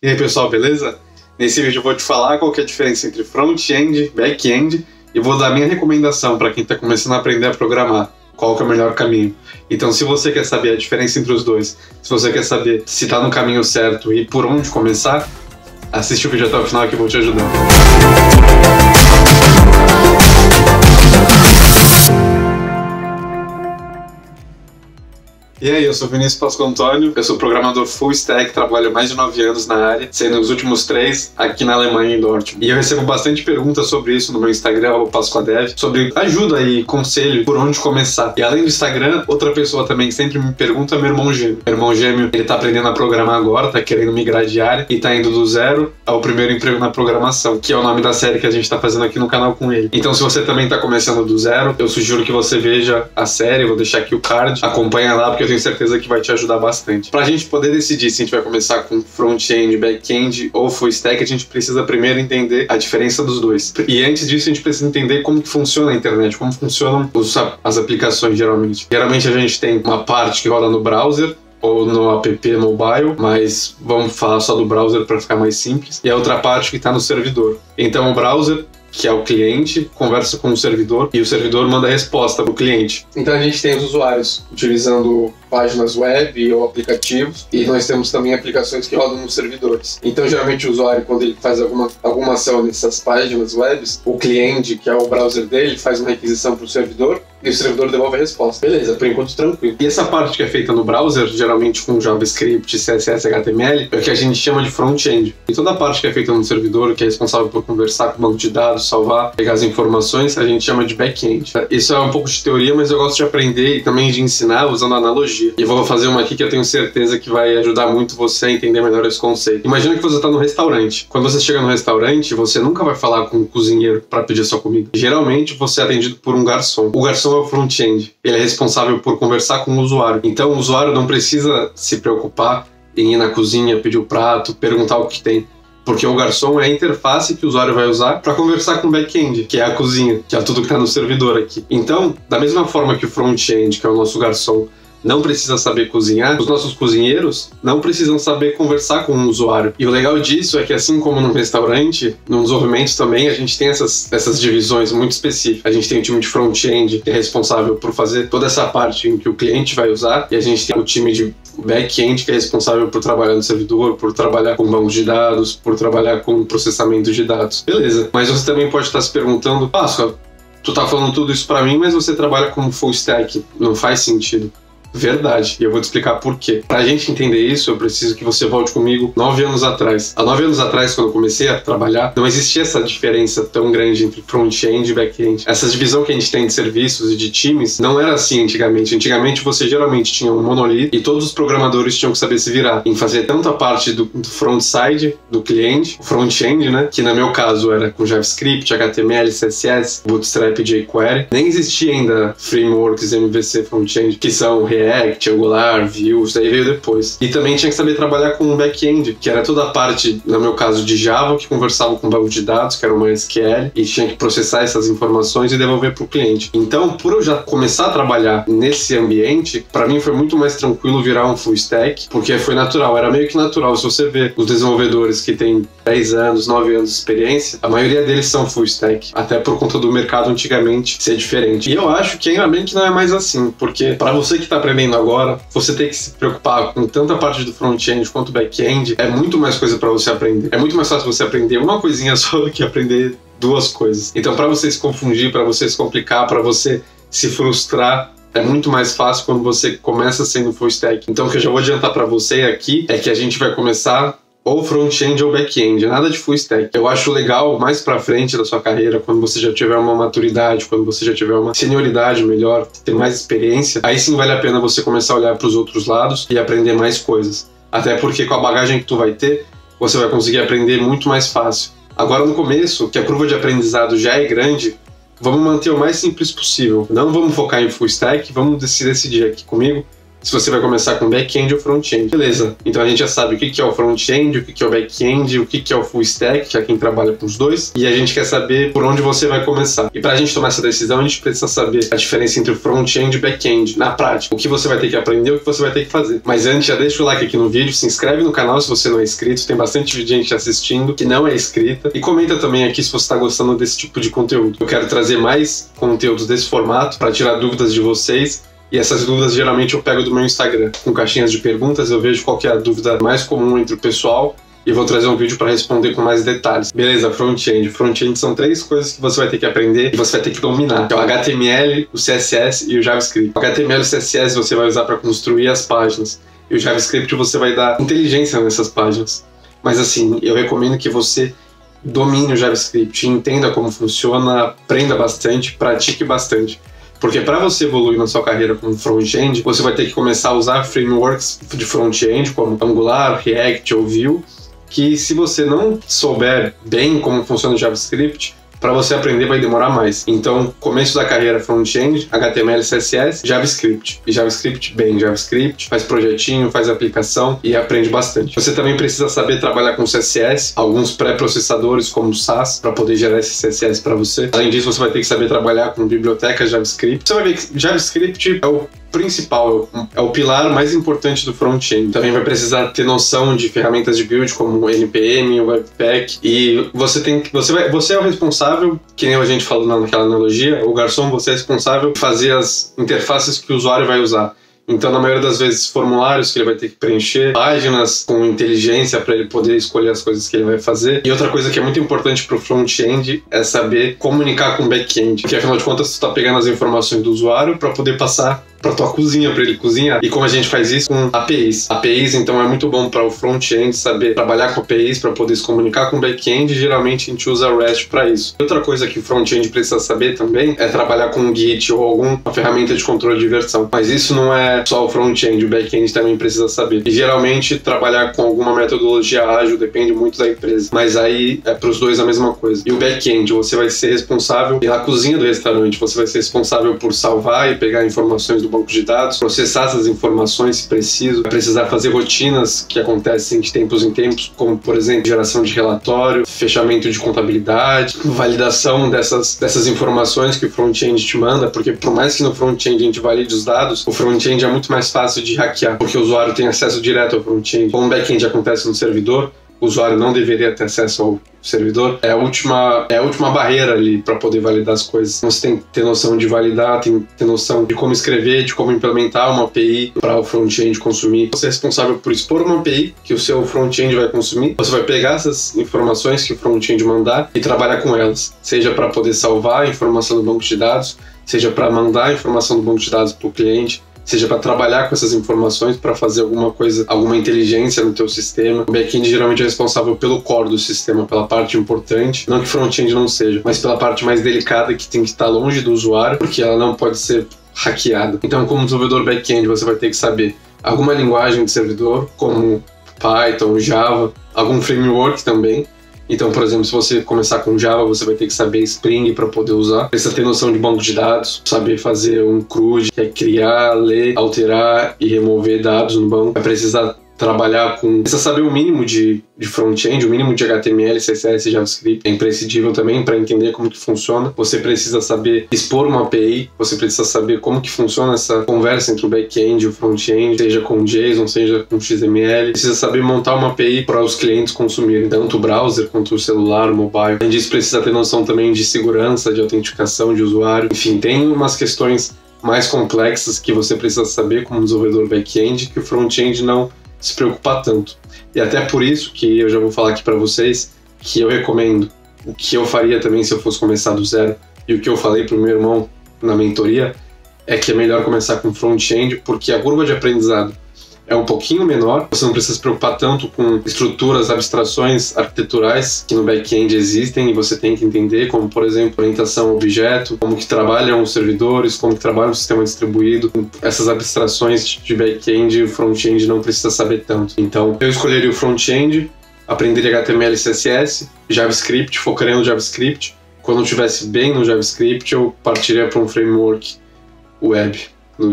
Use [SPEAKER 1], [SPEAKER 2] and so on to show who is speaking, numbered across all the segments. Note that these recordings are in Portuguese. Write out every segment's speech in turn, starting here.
[SPEAKER 1] E aí pessoal, beleza? Nesse vídeo eu vou te falar qual que é a diferença entre front-end, back-end e vou dar minha recomendação para quem está começando a aprender a programar, qual que é o melhor caminho. Então se você quer saber a diferença entre os dois, se você quer saber se está no caminho certo e por onde começar, assiste o vídeo até o final que eu vou te ajudar. E aí, eu sou Vinícius Pasco Antônio, eu sou programador full stack, trabalho há mais de 9 anos na área, sendo os últimos 3 aqui na Alemanha, em Dortmund. E eu recebo bastante perguntas sobre isso no meu Instagram, o PascoaDev, sobre ajuda e conselho por onde começar. E além do Instagram, outra pessoa também que sempre me pergunta é meu irmão gêmeo. Meu irmão gêmeo, ele tá aprendendo a programar agora, tá querendo migrar de área e tá indo do zero ao primeiro emprego na programação, que é o nome da série que a gente tá fazendo aqui no canal com ele. Então se você também tá começando do zero, eu sugiro que você veja a série, eu vou deixar aqui o card, acompanha lá, porque eu tenho certeza que vai te ajudar bastante. Pra gente poder decidir se a gente vai começar com front-end, back-end ou full stack, a gente precisa primeiro entender a diferença dos dois. E antes disso, a gente precisa entender como que funciona a internet, como funcionam as aplicações geralmente. Geralmente a gente tem uma parte que roda no browser, ou no app mobile, mas vamos falar só do browser para ficar mais simples. E a outra parte que está no servidor. Então o browser, que é o cliente, conversa com o servidor e o servidor manda a resposta para o cliente. Então a gente tem os usuários utilizando páginas web ou aplicativos e nós temos também aplicações que rodam nos servidores. Então geralmente o usuário, quando ele faz alguma ação nessas páginas web, o cliente, que é o browser dele, faz uma requisição para o servidor e o servidor devolve a resposta. Beleza, por enquanto tranquilo. E essa parte que é feita no browser, geralmente com JavaScript, CSS, HTML, é o que a gente chama de front-end. E toda a parte que é feita no servidor, que é responsável por conversar com o banco de dados, salvar, pegar as informações, a gente chama de back-end. Isso é um pouco de teoria, mas eu gosto de aprender e também de ensinar usando analogia. E eu vou fazer uma aqui que eu tenho certeza que vai ajudar muito você a entender melhor esse conceito. Imagina que você está no restaurante. Quando você chega no restaurante, você nunca vai falar com o cozinheiro para pedir sua comida. Geralmente você é atendido por um garçom. O garçom é o front-end. Ele é responsável por conversar com o usuário. Então o usuário não precisa se preocupar em ir na cozinha, pedir o prato, perguntar o que tem. Porque o garçom é a interface que o usuário vai usar para conversar com o back-end, que é a cozinha, que é tudo que está no servidor aqui. Então, da mesma forma que o front-end, que é o nosso garçom, não precisa saber cozinhar, os nossos cozinheiros não precisam saber conversar com o usuário. E o legal disso é que, assim como no restaurante, no desenvolvimento também, a gente tem essas divisões muito específicas. A gente tem o time de front-end, que é responsável por fazer toda essa parte em que o cliente vai usar, e a gente tem o time de back-end, que é responsável por trabalhar no servidor, por trabalhar com bancos de dados, por trabalhar com processamento de dados. Beleza, mas você também pode estar se perguntando, Pascoa, tu tá falando tudo isso para mim, mas você trabalha como full stack. Não faz sentido. Verdade, e eu vou te explicar por quê. Pra gente entender isso, eu preciso que você volte comigo 9 anos atrás. Há 9 anos atrás, quando eu comecei a trabalhar, não existia essa diferença tão grande entre front-end e back-end. Essa divisão que a gente tem de serviços e de times não era assim antigamente. Antigamente você geralmente tinha um monolito e todos os programadores tinham que saber se virar em fazer tanto a parte do front-side, do cliente, o front-end, né? Que no meu caso era com JavaScript, HTML, CSS, Bootstrap, jQuery. Nem existia ainda frameworks MVC front-end, que são React, Angular, Vue, daí veio depois. E também tinha que saber trabalhar com o back-end, que era toda a parte, no meu caso, de Java, que conversava com o banco de dados, que era uma SQL, e tinha que processar essas informações e devolver para o cliente. Então, por eu já começar a trabalhar nesse ambiente, para mim foi muito mais tranquilo virar um full stack, porque foi natural, era meio que natural. Se você ver os desenvolvedores que têm 10 anos, 9 anos de experiência, a maioria deles são full stack, até por conta do mercado antigamente ser diferente. E eu acho que ainda bem que não é mais assim, porque para você que está aprendendo agora, você tem que se preocupar com tanto a parte do front-end quanto o back-end, é muito mais coisa para você aprender. É muito mais fácil você aprender uma coisinha só do que aprender 2 coisas. Então, para você se confundir, para você se complicar, para você se frustrar, é muito mais fácil quando você começa sendo full stack. Então, o que eu já vou adiantar para você aqui é que a gente vai começar ou front-end ou back-end, nada de full stack. Eu acho legal mais pra frente da sua carreira, quando você já tiver uma maturidade, quando você já tiver uma senioridade melhor, ter mais experiência, aí sim vale a pena você começar a olhar para os outros lados e aprender mais coisas. Até porque com a bagagem que tu vai ter, você vai conseguir aprender muito mais fácil. Agora no começo, que a curva de aprendizado já é grande, vamos manter o mais simples possível. Não vamos focar em full stack, vamos se decidir aqui comigo se você vai começar com back-end ou front-end. Beleza, então a gente já sabe o que é o front-end, o que é o back-end, o que é o full stack, que é quem trabalha com os dois, e a gente quer saber por onde você vai começar. E pra gente tomar essa decisão, a gente precisa saber a diferença entre o front-end e back-end, na prática, o que você vai ter que aprender, o que você vai ter que fazer. Mas antes, já deixa o like aqui no vídeo, se inscreve no canal se você não é inscrito, tem bastante gente assistindo que não é inscrita, e comenta também aqui se você está gostando desse tipo de conteúdo. Eu quero trazer mais conteúdos desse formato para tirar dúvidas de vocês. E essas dúvidas geralmente eu pego do meu Instagram, com caixinhas de perguntas, eu vejo qual que é a dúvida mais comum entre o pessoal e vou trazer um vídeo para responder com mais detalhes. Beleza, front-end. Front-end são 3 coisas que você vai ter que aprender e você vai ter que dominar. É o HTML, o CSS e o JavaScript. O HTML e o CSS você vai usar para construir as páginas e o JavaScript você vai dar inteligência nessas páginas. Mas assim, eu recomendo que você domine o JavaScript, entenda como funciona, aprenda bastante, pratique bastante. Porque para você evoluir na sua carreira como front-end, você vai ter que começar a usar frameworks de front-end como Angular, React ou Vue, que se você não souber bem como funciona o JavaScript, para você aprender vai demorar mais. Então, começo da carreira front-end, HTML, CSS, JavaScript. E JavaScript, bem, JavaScript, faz projetinho, faz aplicação e aprende bastante. Você também precisa saber trabalhar com CSS, alguns pré-processadores como o Sass, para poder gerar esse CSS para você. Além disso, você vai ter que saber trabalhar com bibliotecas JavaScript. Você vai ver que JavaScript é o principal, é o pilar mais importante do front-end. Também vai precisar ter noção de ferramentas de build como NPM, Webpack, e você é o responsável, que nem a gente falou naquela analogia, o garçom, você é responsável por fazer as interfaces que o usuário vai usar. Então, na maioria das vezes, formulários que ele vai ter que preencher, páginas com inteligência para ele poder escolher as coisas que ele vai fazer. E outra coisa que é muito importante para o front-end é saber comunicar com o back-end, porque afinal de contas, você está pegando as informações do usuário para poder passar para tua cozinha, para ele cozinhar. E como a gente faz isso com APIs. APIs, então, é muito bom para o front-end saber trabalhar com APIs para poder se comunicar com o back-end, e geralmente a gente usa REST para isso. Outra coisa que o front-end precisa saber também é trabalhar com o Git ou alguma ferramenta de controle de versão. Mas isso não é só o front-end, o back-end também precisa saber. E geralmente trabalhar com alguma metodologia ágil depende muito da empresa. Mas aí é para os dois a mesma coisa. E o back-end, você vai ser responsável pela cozinha do restaurante, você vai ser responsável por salvar e pegar informações do banco de dados, processar essas informações se preciso, vai precisar fazer rotinas que acontecem de tempos em tempos, como por exemplo geração de relatório, fechamento de contabilidade, validação dessas informações que o front-end te manda, porque por mais que no front-end a gente valide os dados, o front-end é muito mais fácil de hackear, porque o usuário tem acesso direto ao front-end. Como o back-end acontece no servidor, o usuário não deveria ter acesso ao servidor. É a última barreira ali para poder validar as coisas. Então, você tem que ter noção de validar, tem que ter noção de como escrever, de como implementar uma API para o front-end consumir. Você é responsável por expor uma API que o seu front-end vai consumir. Você vai pegar essas informações que o front-end mandar e trabalhar com elas, seja para poder salvar a informação do banco de dados, seja para mandar a informação do banco de dados para o cliente, seja para trabalhar com essas informações para fazer alguma coisa, alguma inteligência no teu sistema. O back-end geralmente é responsável pelo core do sistema, pela parte importante, não que front-end não seja, mas pela parte mais delicada que tem que estar longe do usuário, porque ela não pode ser hackeada. Então, como desenvolvedor back-end, você vai ter que saber alguma linguagem de servidor, como Python, Java, algum framework também. Então, por exemplo, se você começar com Java, você vai ter que saber Spring para poder usar. Precisa ter noção de banco de dados, saber fazer um CRUD, que é criar, ler, alterar e remover dados no banco. Vai precisar trabalhar com... Precisa saber o mínimo de front-end, o mínimo de HTML, CSS e JavaScript. É imprescindível também para entender como que funciona. Você precisa saber expor uma API, você precisa saber como que funciona essa conversa entre o back-end e o front-end, seja com JSON, seja com XML. Precisa saber montar uma API para os clientes consumirem, tanto o browser quanto o celular, o mobile. Além disso, precisa ter noção também de segurança, de autenticação de usuário. Enfim, tem umas questões mais complexas que você precisa saber como desenvolvedor back-end, que o front-end não se preocupar tanto. E até por isso que eu já vou falar aqui para vocês que eu recomendo o que eu faria também se eu fosse começar do zero, e o que eu falei pro meu irmão na mentoria é que é melhor começar com front-end, porque a curva de aprendizado é um pouquinho menor, você não precisa se preocupar tanto com estruturas, abstrações arquiteturais que no back-end existem e você tem que entender, como por exemplo orientação ao objeto, como que trabalham os servidores, como que trabalha o sistema distribuído. Essas abstrações de back-end, o front-end não precisa saber tanto. Então eu escolheria o front-end, aprenderia HTML e CSS, JavaScript, focaria no JavaScript. Quando eu estivesse bem no JavaScript, eu partiria para um framework web,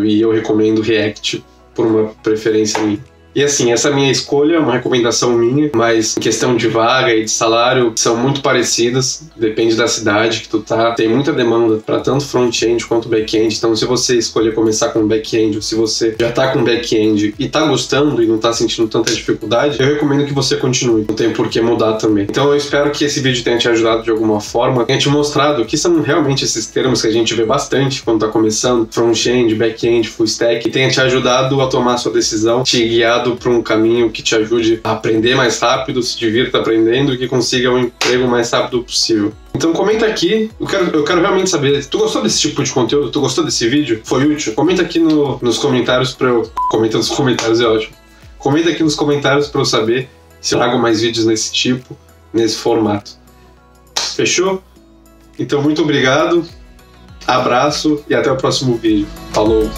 [SPEAKER 1] e eu recomendo React por uma preferência minha. E assim, essa minha escolha é uma recomendação minha, mas em questão de vaga e de salário são muito parecidas, depende da cidade que tu tá. Tem muita demanda para tanto front-end quanto back-end, então se você escolher começar com back-end ou se você já tá com back-end e tá gostando e não tá sentindo tanta dificuldade, eu recomendo que você continue, não tem por que mudar também. Então eu espero que esse vídeo tenha te ajudado de alguma forma, tenha te mostrado que são realmente esses termos que a gente vê bastante quando tá começando, front-end, back-end, full stack, e tenha te ajudado a tomar a sua decisão, te guiado para um caminho que te ajude a aprender mais rápido, se divirta aprendendo e que consiga um emprego mais rápido possível. Então comenta aqui, eu quero realmente saber, tu gostou desse tipo de conteúdo? Tu gostou desse vídeo? Foi útil? Comenta aqui nos comentários para eu... Comenta nos comentários, é ótimo. Comenta aqui nos comentários para eu saber se eu trago mais vídeos nesse tipo, nesse formato. Fechou? Então muito obrigado, abraço e até o próximo vídeo. Falou!